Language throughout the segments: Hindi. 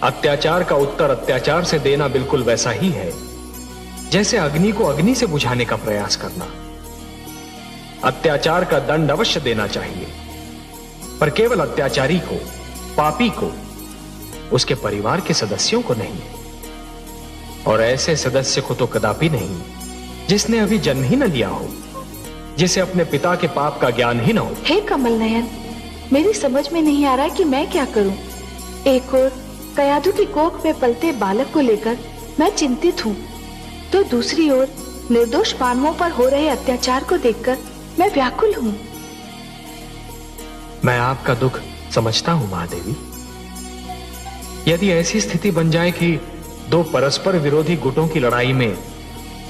अत्याचार का उत्तर अत्याचार से देना बिल्कुल वैसा ही है जैसे अग्नि को अग्नि से बुझाने का प्रयास करना। अत्याचार का दंड अवश्य देना चाहिए, पर केवल अत्याचारी को, पापी को, उसके परिवार के सदस्यों को नहीं। और ऐसे सदस्य को तो कदापि नहीं जिसने अभी जन्म ही न लिया हो, जिसे अपने पिता के पाप का ज्ञान ही न हो। हे कमल नयन, मेरी समझ में नहीं आ रहा कि मैं क्या करूं। एक और कयाधु की कोख में पलते बालक को लेकर मैं चिंतित हूँ, तो दूसरी ओर निर्दोष मानवों पर हो रहे अत्याचार को देखकर मैं व्याकुल हूँ। मैं आपका दुख समझता हूँ महादेवी। यदि ऐसी स्थिति बन जाए कि दो परस्पर विरोधी गुटों की लड़ाई में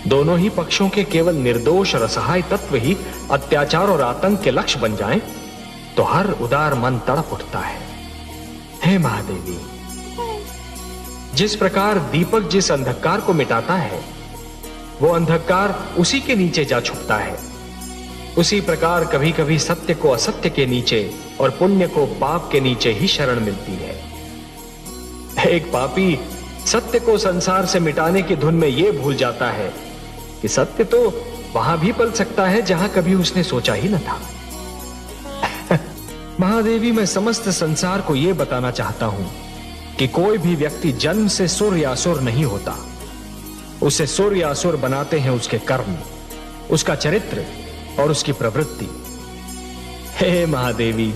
दोनों ही पक्षों के केवल निर्दोष और असहाय तत्व ही अत्याचार और आतंक के लक्ष्य बन जाएं, तो हर उदार मन तड़प उठता है। हे महादेवी, जिस प्रकार दीपक जिस अंधकार को मिटाता है, वो अंधकार उसी के नीचे जा छुपता है, उसी प्रकार कभी कभी सत्य को असत्य के नीचे और पुण्य को पाप के नीचे ही शरण मिलती है। एक पापी सत्य को संसार से मिटाने की धुन में यह भूल जाता है कि सत्य तो वहां भी पल सकता है जहां कभी उसने सोचा ही न था। महादेवी, मैं समस्त संसार को यह बताना चाहता हूं कि कोई भी व्यक्ति जन्म से सुर या असुर नहीं होता। उसे सुर या असुर बनाते हैं उसके कर्म, उसका चरित्र और उसकी प्रवृत्ति। हे महादेवी,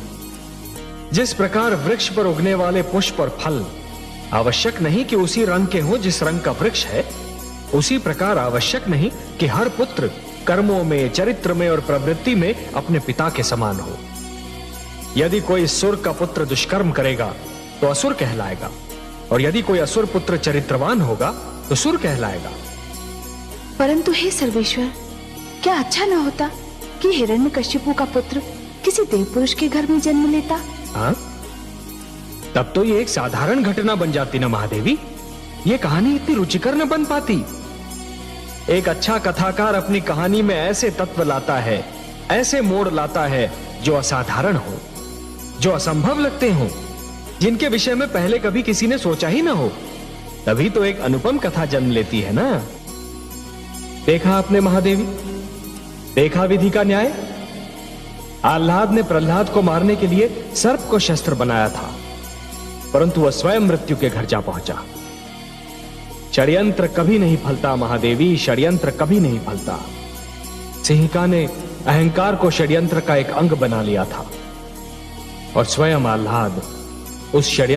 जिस प्रकार वृक्ष पर उगने वाले पुष्प और फल आवश्यक नहीं कि उसी रंग के हो जिस रंग का वृक्ष है, उसी प्रकार आवश्यक नहीं कि हर पुत्र कर्मों में, चरित्र में और प्रवृत्ति में अपने पिता के समान हो। यदि कोई सुर का पुत्र दुष्कर्म करेगा तो असुर कहलाएगा, और यदि कोई असुर पुत्र चरित्रवान होगा तो सुर कहलाएगा। परंतु हे सर्वेश्वर, क्या अच्छा न होता कि हिरण्यकशिपु का पुत्र किसी देव पुरुष के घर में जन्म लेता? हाँ, तब तो ये एक साधारण घटना बन जाती ना महादेवी। ये कहानी इतनी रुचिकर न बन पाती। एक अच्छा कथाकार अपनी कहानी में ऐसे तत्व लाता है, ऐसे मोड़ लाता है जो असाधारण हो, जो असंभव लगते हो, जिनके विषय में पहले कभी किसी ने सोचा ही ना हो। तभी तो एक अनुपम कथा जन्म लेती है ना। देखा आपने महादेवी, देखा विधि का न्याय। आह्लाद ने प्रहलाद को मारने के लिए सर्प को शस्त्र बनाया था, परंतु वह स्वयं मृत्यु के घर जा पहुंचा। षड्यंत्र कभी नहीं फलता महादेवी, षड्यंत्र कभी नहीं फलता। सिंहिका ने अहंकार को षड्यंत्र का एक अंग बना लिया था, और स्वयं आह्लाद उस षड्यंत्र